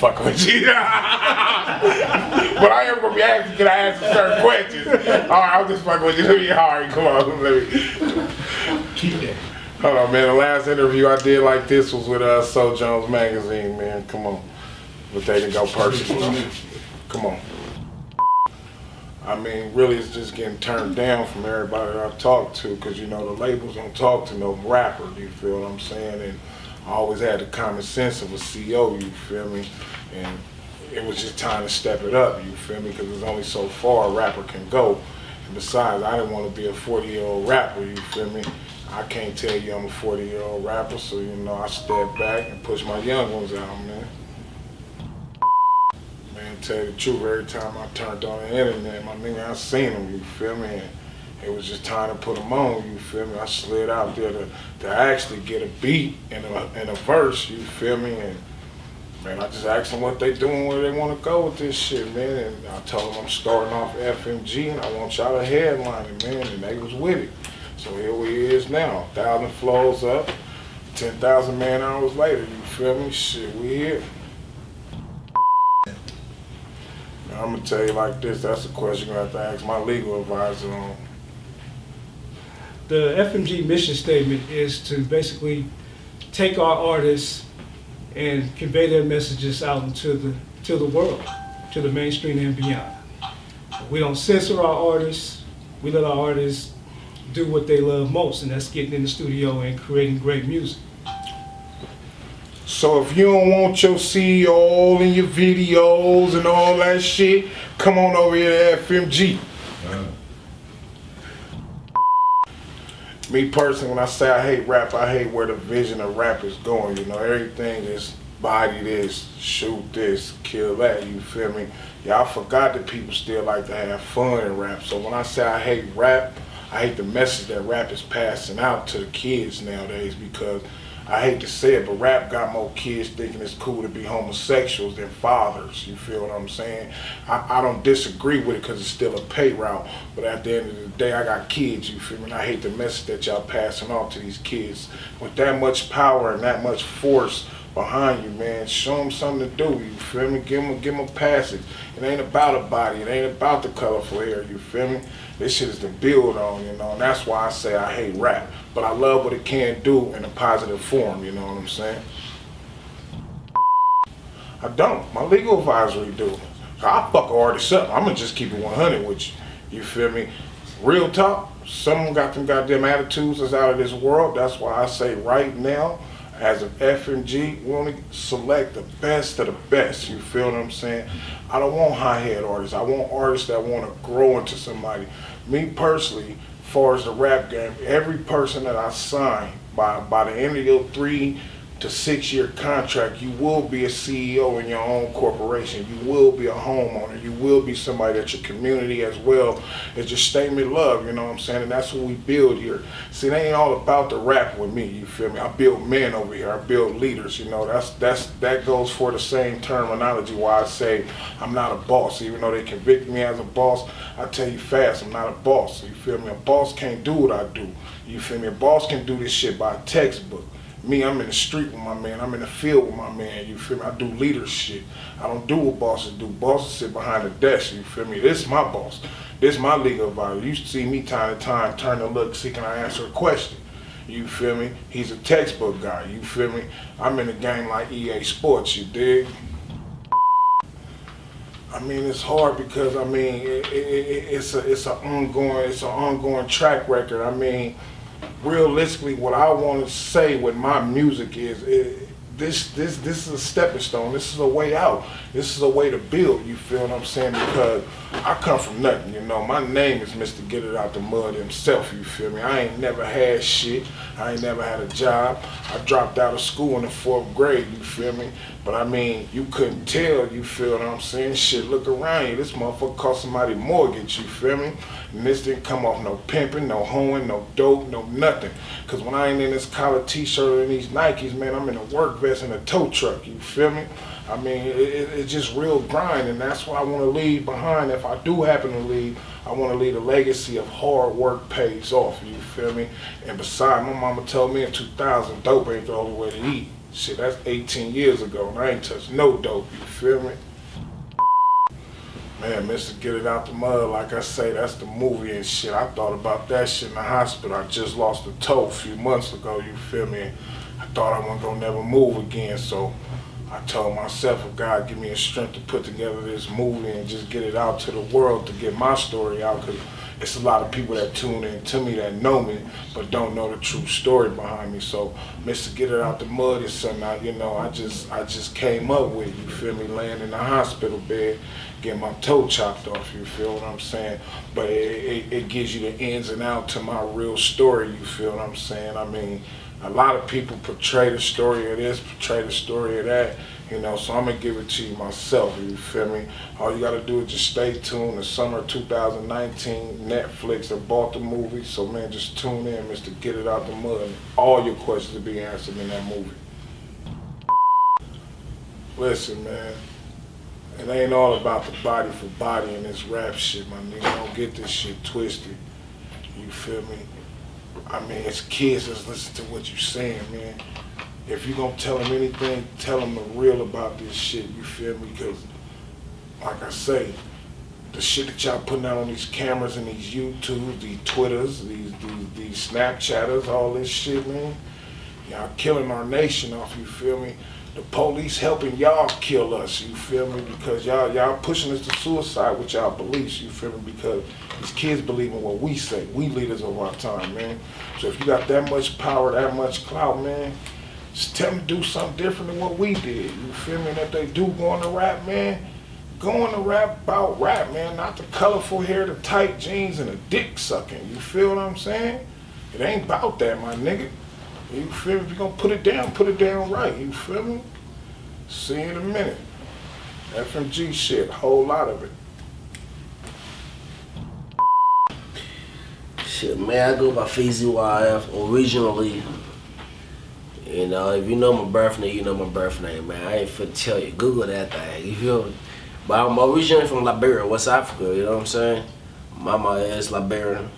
fucking with you. But I am gonna be asking, can I ask you certain questions? Alright, I'm just fucking with you. Let me, alright, come on, let me. Keep that. Hold on, man. The last interview I did like this was with So Jones magazine, man. Come on. But they can go personal. Come on. I mean, really, it's just getting turned down from everybody that I've talked to, because, you know, the labels don't talk to no rapper, you feel what I'm saying? And I always had the common sense of a CEO, you feel me? And it was just time to step it up, you feel me? Because there's only so far a rapper can go. And besides, I didn't want to be a 40-year-old rapper, you feel me? I can't tell you I'm a 40-year-old rapper, so, you know, I step back and push my young ones out, man. Man, tell you the truth, every time I turned on the internet, my nigga, I seen them, you feel me? And it was just time to put them on, you feel me? I slid out there to actually get a beat and a verse, you feel me? And man, I just asked them what they doing, where they want to go with this shit, man. And I told them I'm starting off FMG and I want y'all to headline it, man. And they was with it. So here we is now, 1,000 flows up, 10,000 man hours later, you feel me? Shit, we here. I'm gonna tell you like this, that's a question you're gonna have to ask my legal advisor on. The FMG mission statement is to basically take our artists and convey their messages out into the world, to the mainstream and beyond. We don't censor our artists, we let our artists do what they love most, and that's getting in the studio and creating great music. So if you don't want your CEO and your videos and all that shit, come on over here to FMG. Me personally, when I say I hate rap, I hate where the vision of rap is going. You know, everything is body this, shoot this, kill that, you feel me? Y'all forgot that people still like to have fun in rap. So when I say I hate rap, I hate the message that rap is passing out to the kids nowadays, because I hate to say it, but rap got more kids thinking it's cool to be homosexuals than fathers, you feel what I'm saying? I don't disagree with it because it's still a pay route, but at the end of the day, I got kids, you feel me? And I hate the message that y'all passing off to these kids. With that much power and that much force behind you, man, show them something to do, you feel me? Give them a passage. It ain't about a body, it ain't about the colorful hair, you feel me? This shit is to build on, you know, and that's why I say I hate rap. But I love what it can do in a positive form, you know what I'm saying? I don't. My legal advisory do. I fuck artists up. I'm gonna just keep it 100 with you. You feel me? Real talk. Some of them got them goddamn attitudes that's out of this world. That's why I say right now, as an FMG, we only select the best of the best, you feel what I'm saying? I don't want high-head artists. I want artists that want to grow into somebody. Me personally, as far as the rap game, every person that I sign, by the end of your 3 to 6 year contract, you will be a CEO in your own corporation. You will be a homeowner. You will be somebody at your community as well as your statement of love, you know what I'm saying? And that's what we build here. See, it ain't all about the rap with me, you feel me? I build men over here. I build leaders, you know. That goes for the same terminology why I say I'm not a boss. Even though they convict me as a boss, I tell you fast, I'm not a boss, you feel me? A boss can't do what I do, you feel me? A boss can do this shit by a textbook. Me, I'm in the street with my man. I'm in the field with my man. You feel me? I do leadership. I don't do what bosses do. Bosses sit behind the desk. You feel me? This is my boss. This is my legal advisor. You see me time to time turn to look, see can I answer a question. You feel me? He's a textbook guy. You feel me? I'm in a game like EA Sports. You dig? I mean, it's hard because I mean it's an ongoing track record. I mean, realistically, what I want to say with my music is this is a stepping stone. This is a way out. This is a way to build, you feel what I'm saying? Because I come from nothing, you know. My name is Mr. Get It Out the Mud himself, you feel me? I ain't never had shit. I ain't never had a job. I dropped out of school in the 4th grade, you feel me? But I mean, you couldn't tell, you feel what I'm saying? Shit, look around you. This motherfucker cost somebody mortgage, you feel me? And this didn't come off no pimping, no hoeing, no dope, no nothing. Cause when I ain't in this collar t-shirt and these Nikes, man, I'm in a work vest and a tow truck, you feel me? I mean, it's just real grind, and that's what I want to leave behind. If I do happen to leave, I want to leave a legacy of hard work pays off, you feel me? And besides, my mama told me in 2000, dope ain't the only way to eat. Shit, that's 18 years ago, and I ain't touched no dope, you feel me? Man, Mr. Get It Out the Mud, like I say, that's the movie and shit. I thought about that shit in the hospital. I just lost a toe a few months ago, you feel me? I thought I wasn't gonna never move again, so I told myself, if God give me the strength to put together this movie and just get it out to the world, to get my story out, because it's a lot of people that tune in to me that know me, but don't know the true story behind me. So, Mr. Get It Out the Mud is something I just came up with, you feel me, laying in the hospital bed, getting my toe chopped off, you feel what I'm saying? But it gives you the ins and outs to my real story, you feel what I'm saying? I mean, a lot of people portray the story of this, portray the story of that, you know, so I'm gonna give it to you myself, you feel me? All you gotta do is just stay tuned. The summer of 2019, Netflix have bought the movie, so man, just tune in, Mr. Get It Out the Mud, and all your questions will be answered in that movie. Listen, man, it ain't all about the body for body and this rap shit, my nigga. Don't get this shit twisted, you feel me? I mean, it's kids that's listening to what you saying, man. If you gonna tell them anything, tell them the real about this shit, you feel me? Because, like I say, the shit that y'all putting out on these cameras and these YouTubes, these Twitters, these Snapchatters, all this shit, man, y'all killing our nation off, you feel me? The police helping y'all kill us, you feel me? Because y'all pushing us to suicide with y'all beliefs, you feel me? Because these kids believe in what we say. We leaders of our time, man. So if you got that much power, that much clout, man, just tell them to do something different than what we did, you feel me? And if they do go into rap, man, go into rap about rap, man. Not the colorful hair, the tight jeans, and the dick sucking, you feel what I'm saying? It ain't about that, my nigga. You feel me? If you're gonna put it down right, you feel me? See you in a minute. FMG shit, whole lot of it. Shit, man, I go by FZYF originally. You know, if you know my birth name, you know my birth name, man. I ain't finna tell you. Google that thing, you feel me? But I'm originally from Liberia, West Africa, you know what I'm saying? Mama is Liberian,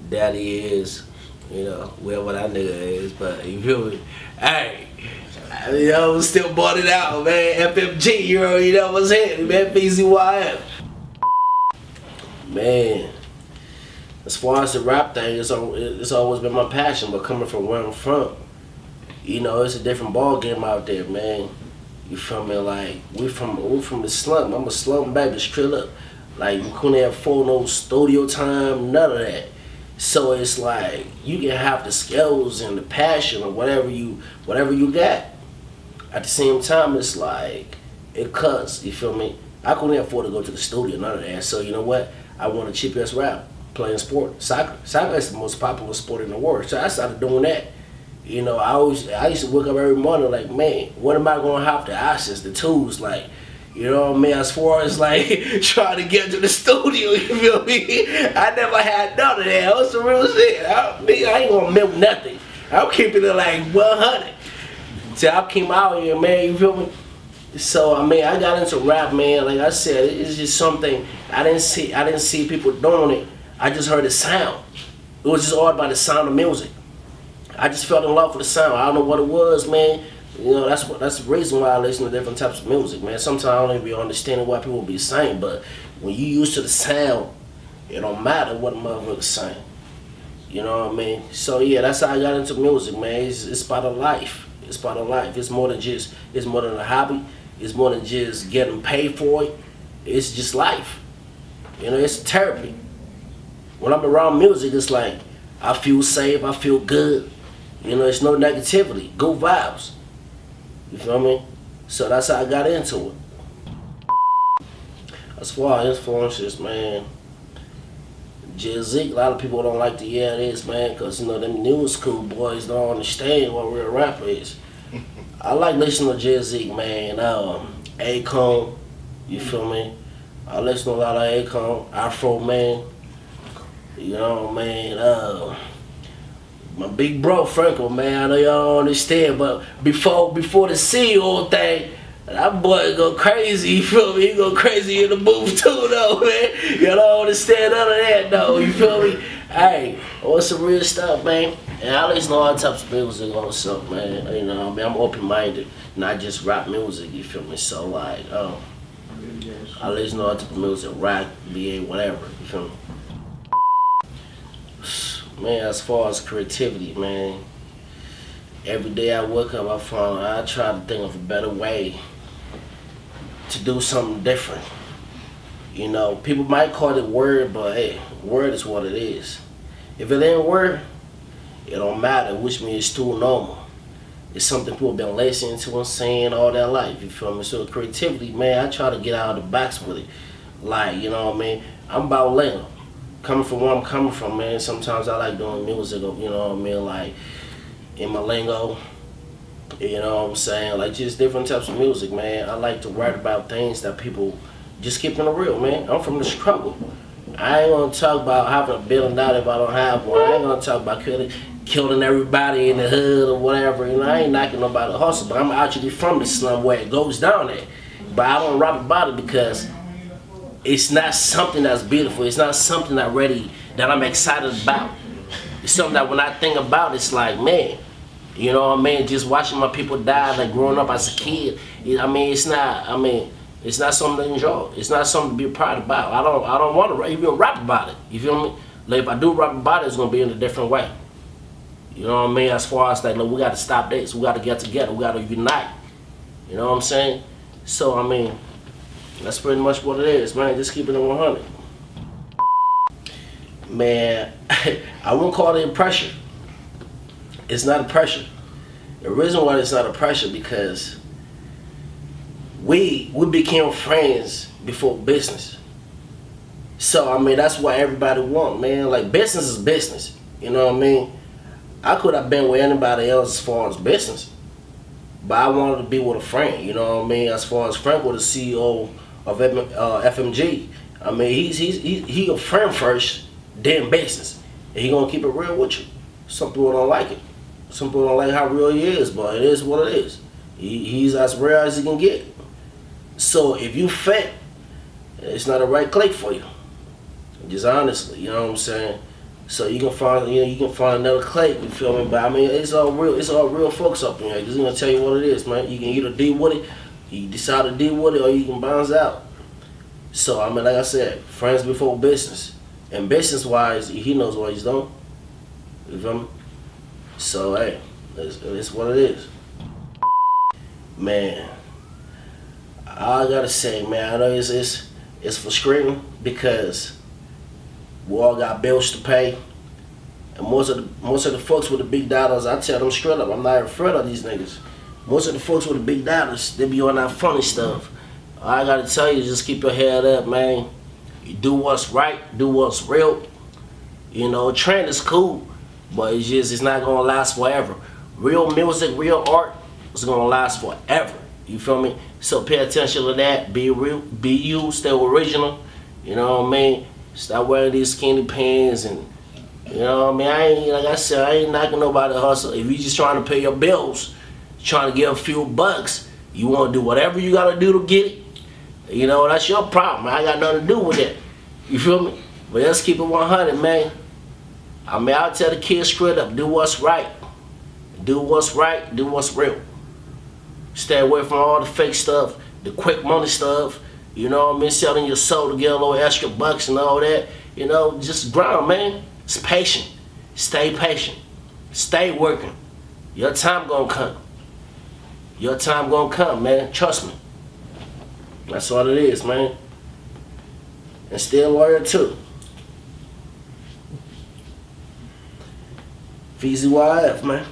daddy is, you know, wherever that nigga is, but you feel me? Hey, you know, I'm still bought it out, man. FMG, you know what's happening, man. FZYF. Man, as far as the rap thing, it's always been my passion, but coming from where I'm from, you know, it's a different ball game out there, man. You feel me? Like, we from the slum. I'm a slum baby, straight up. Like, we couldn't afford no studio time, none of that. So it's like, you can have the skills and the passion or whatever you got. At the same time, it's like, it cuts, you feel me? I couldn't afford to go to the studio, none of that. So you know what? I want a cheap ass rap, playing sport. Soccer is the most popular sport in the world. So I started doing that. You know, I used to wake up every morning like, man, what am I gonna have to access the tools? Like, you know what I mean? As far as like trying to get to the studio, you feel me? I never had none of that. That was some real shit. I ain't gonna milk nothing. I'm keeping it like 100. So I came out here, man, you feel me? So I mean, I got into rap, man. Like I said, it's just something I didn't see people doing it. I just heard the sound. It was just all about the sound of music. I just fell in love with the sound. I don't know what it was, man. You know, that's the reason why I listen to different types of music, man. Sometimes I don't even be understanding why people be saying, but when you used to the sound, it don't matter what motherfuckers saying. You know what I mean? So yeah, that's how I got into music, man. It's part of life. It's part of life. It's more than a hobby. It's more than just getting paid for it. It's just life. You know, it's therapy. When I'm around music, it's like I feel safe, I feel good. You know, it's no negativity, good vibes. You feel me? So that's how I got into it. As far as influences, man, Jay-Z, a lot of people don't like to hear this, man, because, you know, them new school boys don't understand what real rap is. I like listening to Jay-Z, man. Akon, you feel me? I listen to a lot of Akon, Afro, man. You know, man, my big bro, FRANCO, man, I know y'all don't understand, but before the CEO thing, that boy go crazy, you feel me? He go crazy in the booth too, though, man. You don't understand none of that, though, you feel me? Hey, what's some real stuff, man? And I listen to all types of music also, man. You know, I mean, I'm open-minded, not just rap music. You feel me? So like, I listen to all types of music, rap, BA, whatever. You feel me? Man, as far as creativity, man, every day I wake up, I try to think of a better way to do something different. You know, people might call it word, but hey, word is what it is. If it ain't word, it don't matter, which means it's too normal. It's something people been listening to and saying all their life, you feel me? So creativity, man, I try to get out of the box with it. Like, you know what I mean? I'm about lingo. Coming from where I'm coming from, man, sometimes I like doing music, you know what I mean? Like, in my lingo, you know what I'm saying? Like, just different types of music, man. I like to write about things that people just keeping it real, man. I'm from the struggle. I ain't gonna talk about having $1 billion if I don't have one. I ain't gonna talk about killing everybody in the hood or whatever. You know, I ain't knocking nobody hustle, but I'm actually from the slum where it goes down at. But I don't rap about it because it's not something that's beautiful. It's not something that I'm excited about. It's something that when I think about, it's like, man, you know what I mean? Just watching my people die, like growing up as a kid. It's not something to enjoy. It's not something to be proud about. I don't want to even rap about it. You feel me? Like if I do rap about it, it's gonna be in a different way. You know what I mean? As far as like, look, we got to stop this. We got to get together. We got to unite. You know what I'm saying? So I mean, that's pretty much what it is, man. Just keeping it 100. Man, I wouldn't call it pressure. It's not a pressure. The reason why it's not a pressure because we became friends before business. So I mean that's what everybody want, man. Like business is business. You know what I mean? I could have been with anybody else as far as business, but I wanted to be with a friend. You know what I mean? As far as FRANCO, the CEO of FMG, I mean he a friend first, then business, and he gonna keep it real with you. Some people don't like it. Some people don't like how real he is, but it is what it is. He's as real as he can get. So if you fake, it's not a right click for you. Just honestly, you know what I'm saying? So you can find another click, you feel me? But I mean it's all real folks up in here. Just gonna tell you what it is, man. You can either deal with it, you decide to deal with it, or you can bounce out. So I mean like I said, friends before business. And business wise, he knows what he's doing. You feel me? So hey, it's what it is. Man, all I gotta say, man, I know it's frustrating because we all got bills to pay, and most of the folks with the big dollars, I tell them straight up, I'm not even afraid of these niggas. Most of the folks with the big dollars, they be on that funny stuff. All I gotta tell you is just keep your head up, man. You do what's right, do what's real. You know, trend is cool, but it's not gonna last forever. Real music, real art is gonna last forever. You feel me? So pay attention to that. Be real, be you, stay original. You know what I mean? Stop wearing these skinny pants and you know what I mean? Like I said, I ain't knocking nobody hustle. If you just trying to pay your bills, trying to get a few bucks, you wanna do whatever you gotta do to get it. You know, that's your problem. I got nothing to do with that. You feel me? But let's keep it 100, man. I mean, I'll tell the kids straight up, do what's right. Do what's right, do what's real. Stay away from all the fake stuff, the quick money stuff. You know what I mean? Selling your soul to get a little extra bucks and all that. You know, just grind, man. It's patient. Stay patient. Stay working. Your time gonna come. Your time gonna come, man. Trust me. That's all it is, man. And still loyal too. VZYF, man.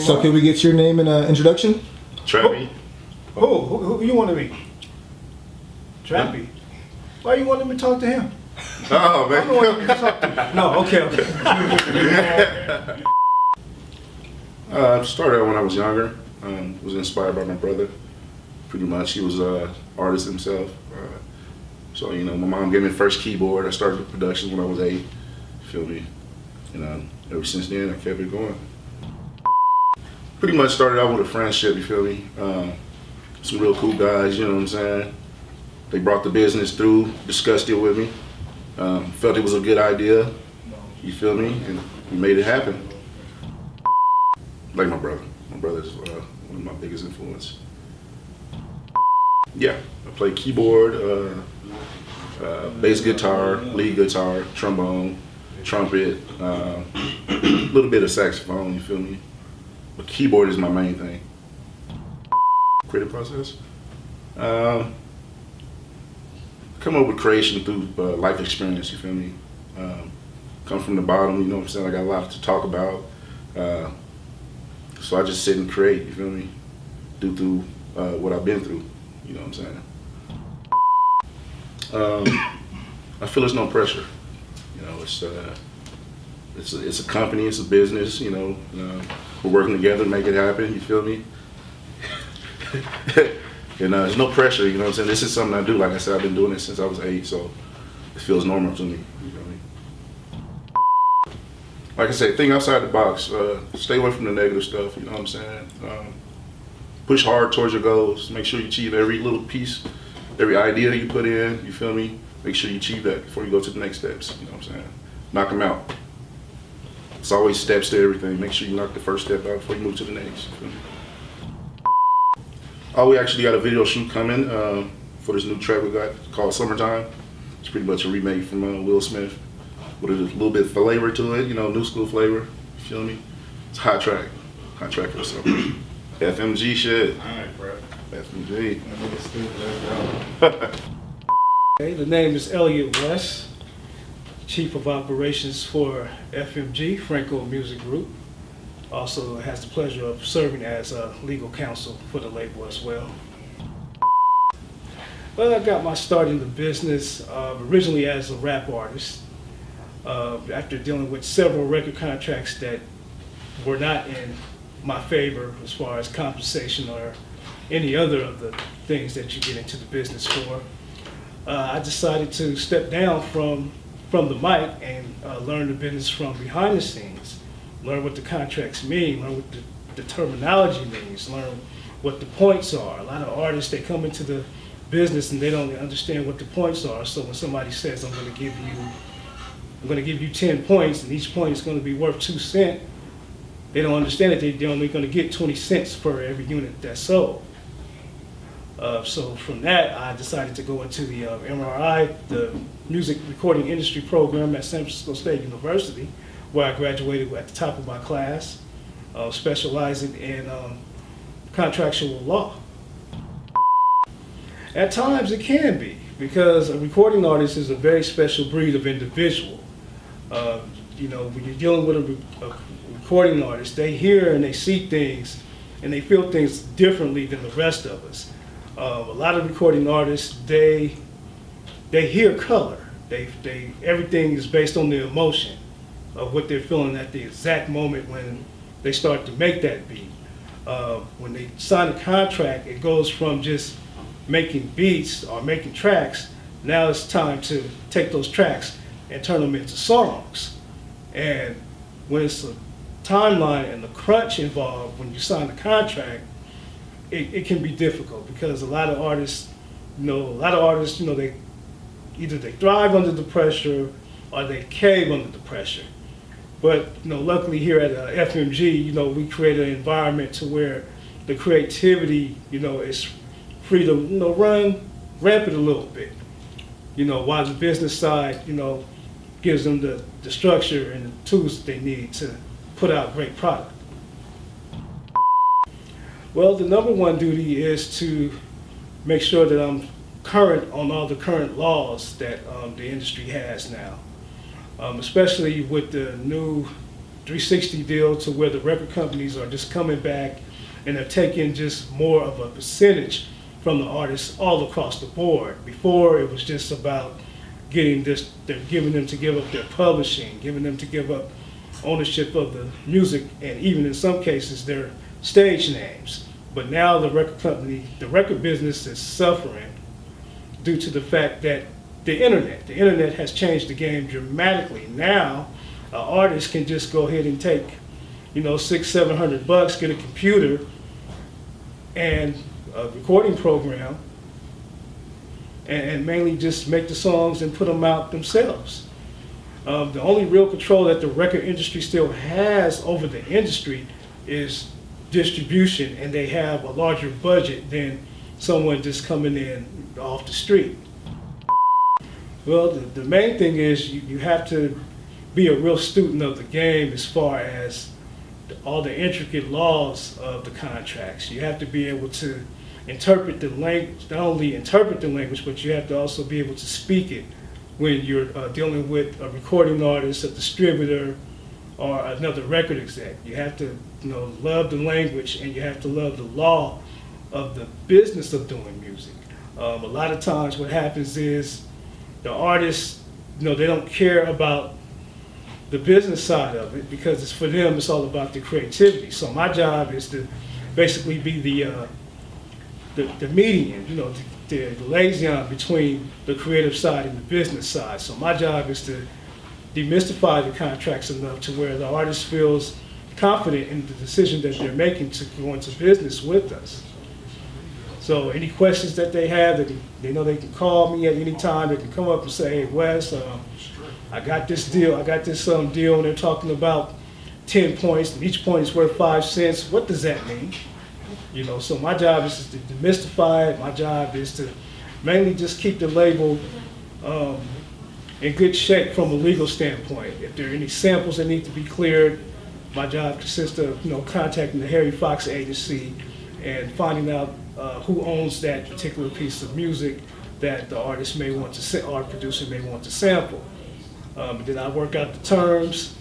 So can we get your name and introduction? Trappy. Who you want to be? Trappy. Why you wanting me to talk to him? Oh, I don't want you to talk to me. No, okay. Started out when I was younger. Was inspired by my brother. Pretty much, he was an artist himself. So you know, my mom gave me the first keyboard. I started the production when I was 8. Feel me? And ever since then, I kept it going. Pretty much started out with a friendship. You feel me? Some real cool guys. You know what I'm saying? They brought the business through, discussed it with me. Felt it was a good idea. You feel me? And we made it happen. Like my brother. My brother's one of my biggest influence. Yeah, I play keyboard, bass guitar, lead guitar, trombone, trumpet, a little bit of saxophone, you feel me? But keyboard is my main thing. Creative process? Come up with creation through life experience, you feel me? Come from the bottom, you know what I'm saying? I got a lot to talk about. So I just sit and create, you feel me? Do through what I've been through, you know what I'm saying? I feel there's no pressure. You know, it's a company, it's a business, you know. We're working together to make it happen, you feel me? And there's no pressure, you know what I'm saying? This is something I do. Like I said, I've been doing it since I was 8, so it feels normal to me, you feel me? Like I said, think outside the box. Stay away from the negative stuff, you know what I'm saying? Push hard towards your goals. Make sure you achieve every little piece, every idea you put in, you feel me? Make sure you achieve that before you go to the next steps, you know what I'm saying? Knock them out. It's always steps to everything. Make sure you knock the first step out before you move to the next. You feel me? Oh, we actually got a video shoot coming for this new track we got called Summertime. It's pretty much a remake from Will Smith with a little bit of flavor to it, you know, new school flavor. You feel me? It's a hot track for the summer. FMG shit. All right, bro. FMG. Okay, the name is Elliot West, Chief of Operations for FMG, FRANCO Music Group. Also has the pleasure of serving as legal counsel for the label as well. Well, I got my start in the business originally as a rap artist. After dealing with several record contracts that were not in my favor as far as compensation or any other of the things that you get into the business for, I decided to step down from the mic and learn the business from behind the scenes. Learn what the contracts mean, learn what the terminology means, learn what the points are. A lot of artists, they come into the business and they don't understand what the points are. So when somebody says, I'm going to give you 10 points and each point is going to be worth 2 cents, they don't understand that they're only going to get 20 cents for every unit that's sold. So from that, I decided to go into the MRI, the Music Recording Industry Program at San Francisco State University, where I graduated at the top of my class, specializing in contractual law. At times it can be, because a recording artist is a very special breed of individual. You know, when you're dealing with a recording artist, they hear and they see things and they feel things differently than the rest of us. A lot of recording artists, they hear color. Everything is based on the emotion of what they're feeling at the exact moment when they start to make that beat. When they sign a contract, it goes from just making beats or making tracks. Now it's time to take those tracks and turn them into songs. And when it's a timeline and the crunch involved when you sign the contract, it can be difficult, because a lot of artists, they either they thrive under the pressure or they cave under the pressure. But luckily here at FMG, we create an environment to where the creativity, is free to run rampant a little bit. While the business side, gives them the structure and the tools that they need to put out great product. Well, the number one duty is to make sure that I'm current on all the current laws that the industry has now, especially with the new 360 deal, to where the record companies are just coming back and they're taking just more of a percentage from the artists all across the board. Before, it was just about giving them to give up their publishing, giving them to give up ownership of the music, and even in some cases their stage names. But now the record business is suffering due to the fact that the internet has changed the game dramatically. Now, an artist can just go ahead and take, $600-700, get a computer and a recording program, and mainly just make the songs and put them out themselves. The only real control that the record industry still has over the industry is distribution, and they have a larger budget than someone just coming in off the street. Well, the main thing is you have to be a real student of the game as far as all the intricate laws of the contracts. You have to be able to interpret the language, not only interpret the language, but you have to also be able to speak it when you're dealing with a recording artist, a distributor, or another record exec. You have to, love the language, and you have to love the law of the business of doing music. A lot of times what happens is the artists, they don't care about the business side of it, because it's for them, it's all about the creativity. So my job is to basically be the median, the liaison between the creative side and the business side. So my job is to demystify the contracts enough to where the artist feels confident in the decision that they're making to go into business with us. So any questions that they have, they know they can call me at any time. They can come up and say, hey, Wes, I got this deal. I got this deal, and they're talking about 10 points, and each point is worth 5 cents. What does that mean? So my job is to demystify it. My job is to mainly just keep the label in good shape from a legal standpoint. If there are any samples that need to be cleared, my job consists of contacting the Harry Fox agency and finding out who owns that particular piece of music that the artist may want to, art producer may want to sample. And then I work out the terms,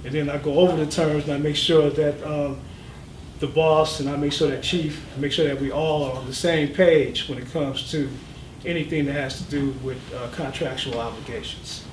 and then I go over the terms, and I make sure that the boss and I make sure that chief, make sure that we all are on the same page when it comes to anything that has to do with contractual obligations.